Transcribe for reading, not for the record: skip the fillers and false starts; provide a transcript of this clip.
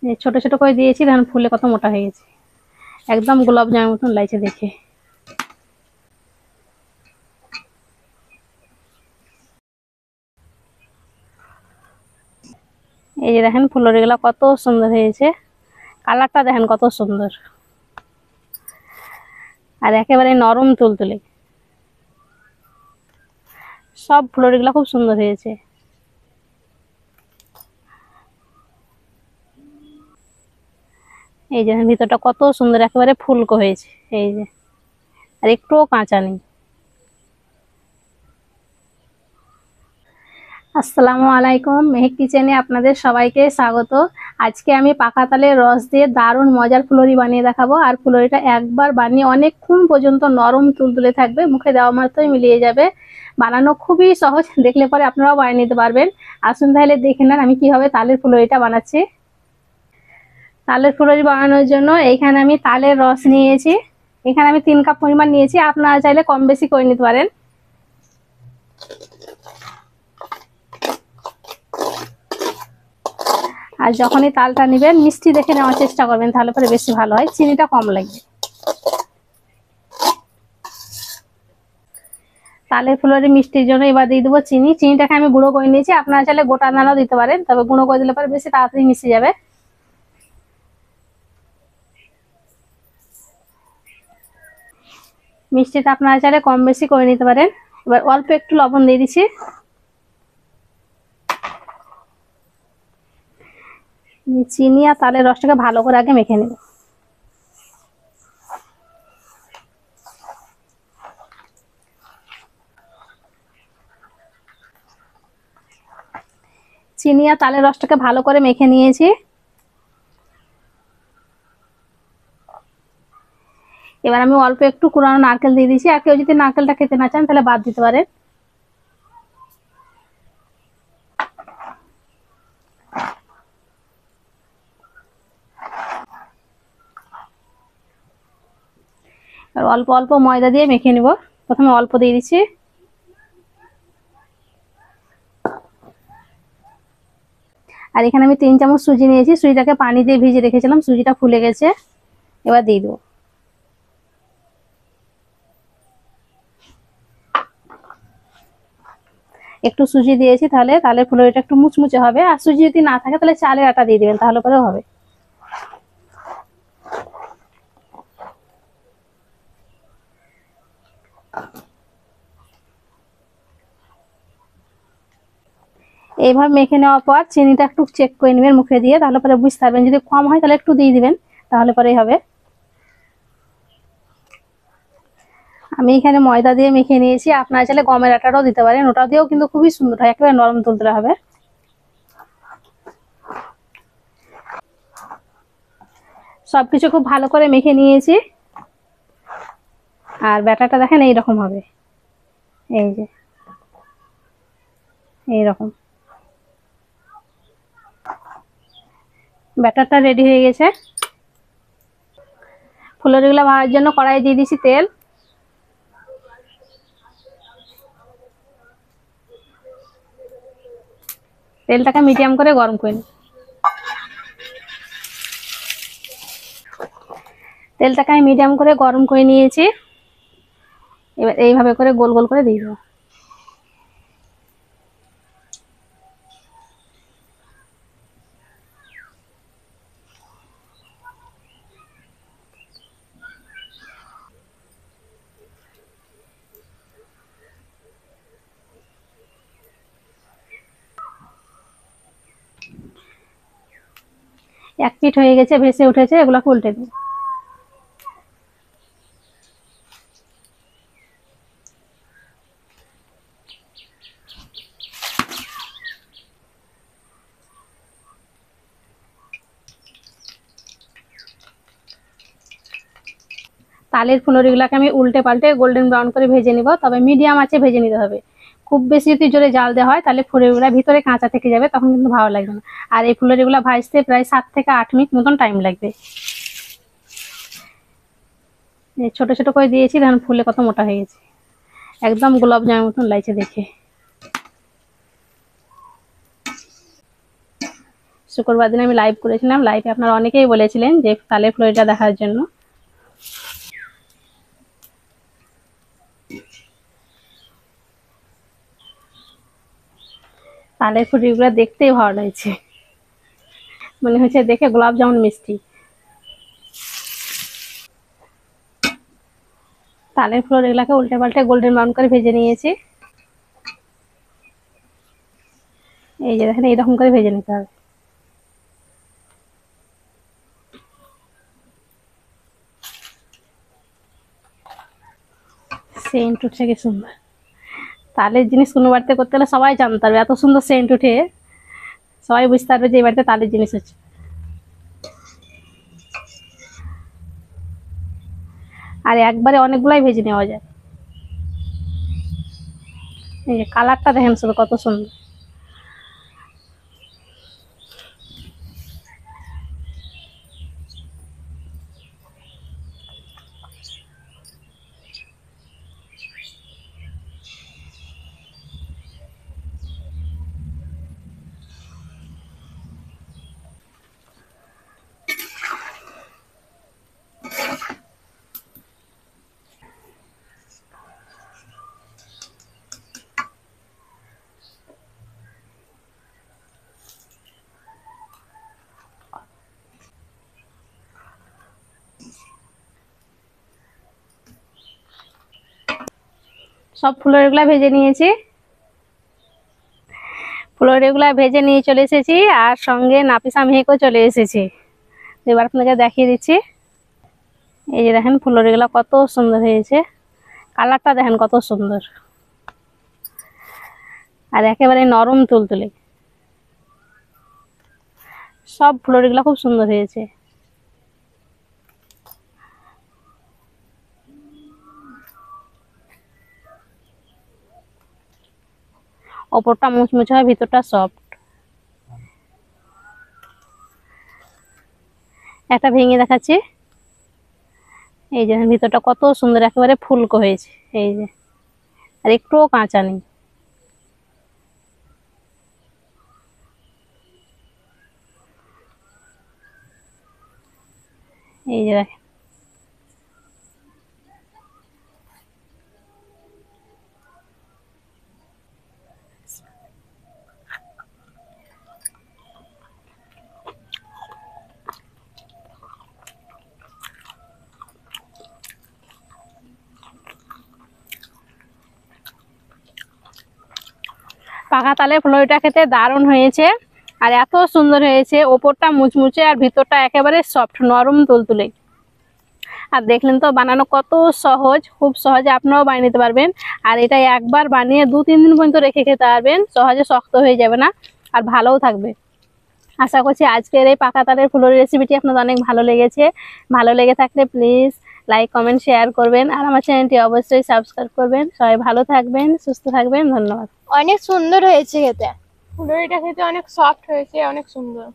এই ছোট ছোট করে দিয়েছি, দেখুন ফুলে কত মোটা হয়ে গেছে, একদম গোলাপ জামের মতন লাগছে দেখে। এই যে দেখেন ফুলরিগুলো কত সুন্দর হয়েছে, কালারটা দেখেন কত সুন্দর, আর একেবারে নরম তুলতুলে। সব ফুলরিগুলো খুব সুন্দর হয়েছে। এই যে ভিতরটা কত সুন্দর, একেবারে ফুলকো হয়েছে। এই যে আর একটুও কাঁচা নেই। আসসালামু আলাইকুম, মেহেক কিচেনে আপনাদের সবাইকে স্বাগত। আজকে আমি পাকা তালের রস দিয়ে দারুণ মজার ফুলরি বানিয়ে দেখাবো। আর ফুলরিটা একবার বানিয়ে অনেকক্ষণ পর্যন্ত নরম তুলতুলে থাকবে, মুখে দেওয়া মাত্রই মিলিয়ে যাবে। বানানো খুবই সহজ, দেখলে পরে আপনারাও বানিয়ে নিতে পারবেন। আসুন তাহলে দেখে নেন আমি কিভাবে তালের ফুলরিটা বানাচ্ছি। তালের ফুলরি বানানোর জন্য এইখানে আমি তালের রস নিয়েছি, এখানে আমি 3 কাপ পরিমাণ নিয়েছি, আপনারা চাইলে কম বেশি করে নিতে পারেন। আর যখনই তালটা নেবেন মিষ্টি দেখে নেওয়ার চেষ্টা করবেন, তাহলে পরে বেশি ভালো হয়, চিনিটা কম লাগবে। তালের ফুলরি মিষ্টির জন্য এবার দিয়ে দেবো চিনি। চিনিটাকে আমি গুঁড়ো করে নিয়েছি, আপনারা চাইলে গোটা দানাও দিতে পারেন, তবে গুঁড়ো করে দিলে পরে বেশি তাড়াতাড়ি মিশে যাবে। মিষ্টিটা আপনারা চাইলে কম বেশি করে নিতে পারেন। এবার অল্প একটু লবণ দিয়ে দিচ্ছি। চিনি আর তালের রসটাকে ভালো করে আগে মেখে নেব। চিনি আর তালের রসটাকে ভালো করে মেখে নিয়েছি। এবার আমি অল্প একটু কুড়ানো নারকেল দিয়ে দিচ্ছি, আর কেউ যদি নারকেলটা খেতে না চান তাহলে বাদ দিতে পারেন। আর অল্প অল্প ময়দা দিয়ে মেখে নিব। প্রথমে অল্প দিয়ে দিচ্ছি। আর এখানে আমি 3 চামচ সুজি নিয়েছি, সুজিটাকে পানি দিয়ে ভিজিয়ে রেখেছিলাম, সুজিটা ফুলে গেছে। এবার দিয়ে দেবো। একটু সুজি দিয়েছি, তাহলে তালের ফুলরিটা একটু মুচমুচে হবে। আর সুজি যদি না থাকে তাহলে চালের আটা দিয়ে দিবেন, তাহলে পরেও হবে। এইভাবে মেখে নেওয়ার পর চিনিটা একটু চেক করে নেবেন মুখে দিয়ে, তাহলে পরে বুঝতে পারবেন। যদি কম হয় তাহলে একটু দিয়ে দিবেন, তাহলে পরেই হবে। আমি এখানে ময়দা দিয়ে মেখে নিয়েছি, আপনারা চাইলে গমের আটাটাও দিতে পারেন, ওটা দিয়েও কিন্তু খুবই সুন্দর হয়, একেবারে নরম তুলতুলে হবে। সবকিছু খুব ভালো করে মেখে নিয়েছি। আর ব্যাটারটা দেখেন এইরকম হবে, এই যে এইরকম ব্যাটারটা রেডি হয়ে গেছে। ফুলরিগুলো ভাজার জন্য কড়াই দিয়ে দিয়েছি তেল। তেলটাকে মিডিয়াম করে গরম করে নিই। তেলটাকে আমি মিডিয়াম করে গরম করে নিয়েছি। এবার এইভাবে করে গোল গোল করে দিয়ে দেবো। এক পিঠ হয়ে গেছে, ভেসে উঠেছে, এগুলোকে উল্টে দেবো। তালের ফুলরিগুলোকে আমি উল্টে পাল্টে গোল্ডেন ব্রাউন করে ভেজে নিব, তবে মিডিয়াম আঁচে ভেজে নিতে হবে। খুব বেশি যদি জোরে জাল দেওয়া হয় তাহলে ফুলরিগুলো ভিতরে কাঁচা থেকে যাবে, তখন কিন্তু ভালো লাগবে না। আর এই ফুলরিগুলো ভাজতে প্রায় 7 থেকে 8 মিনিট মতন টাইম লাগবে। ছোট ছোট করে দিয়েছি, দেখুন ফুলে কত মোটা হয়ে গেছে, একদম গোলাপ জামের মতন লাগছে দেখে। শুক্রবার দিন আমি লাইভ করেছিলাম, লাইভে আপনারা অনেকেই বলেছিলেন যে তালের ফুলরিটা দেখার জন্য। তালের ফুলরিগুলো দেখতেই ভালো লাগছে, মনে হচ্ছে দেখে গোলাপ জামুন মিষ্টি। তালের ফুলরিগুলোকে উল্টে পাল্টে গোল্ডেন ব্রাউন করে ভেজে নিয়েছি। এই যে দেখেন, এইরকম করে ভেজে নিতে হবে। সেন্ট উঠছে কি সুন্দর। তালের জিনিস কোনো বাড়িতে করতে হলে সবাই জানতে পারবে, এত সুন্দর সেন্ট উঠে সবাই বুঝতে পারবে যে এই বাড়িতে তালের জিনিস হচ্ছে। আর একবারে অনেকগুলাই ভেজে নেওয়া যায়। এই যে কালারটা দেখেন শুধু কত সুন্দর। সব ফুলরিগুলা ভেজে নিয়েছি, ফুলরিগুলা ভেজে নিয়ে চলে এসেছি, আর সঙ্গে নাপিসা মেহেকও চলে এসেছি। এবার আপনাকে দেখিয়ে দিচ্ছি। এই যে দেখেন ফুলরিগুলা কত সুন্দর হয়েছে, কালারটা দেখেন কত সুন্দর, আর একেবারে নরম তুলতুলে। সব ফুলরিগুলা খুব সুন্দর হয়েছে। ওপরটা মুচমুচে হয়, ভিতরটা সফট। একটা ভেঙে দেখাচ্ছি। এই যে ভিতরটা কত সুন্দর, একেবারে ফুলকো হয়েছে। এই যে, আর একটুও কাঁচা নেই। এই যে দেখেন, পাকা তালের ফুলরিটা খেতে দারুণ হয়েছে, আর এত সুন্দর হয়েছে। ওপরটা মুচমুচে আর ভিতরটা একেবারে সফট, নরম তুলতুলে। আর দেখলেন তো বানানো কত সহজ, খুব সহজে আপনারাও বানিয়ে নিতে পারবেন। আর এটা একবার বানিয়ে 2-3 দিন পর্যন্ত রেখে খেতে পারবেন, সহজে শক্ত হয়ে যাবে না, আর ভালোও থাকবে। আশা করছি আজকের এই পাকা তালের ফুলরি রেসিপিটি আপনাদের অনেক ভালো লেগেছে। ভালো লেগে থাকলে প্লিজ লাইক, কমেন্ট, শেয়ার করবেন, আর আমার চ্যানেলটি অবশ্যই সাবস্ক্রাইব করবেন। সবাই ভালো থাকবেন, সুস্থ থাকবেন, ধন্যবাদ। অনেক সুন্দর হয়েছে খেতে, ফুলরিটা খেতে অনেক সফট হয়েছে, অনেক সুন্দর।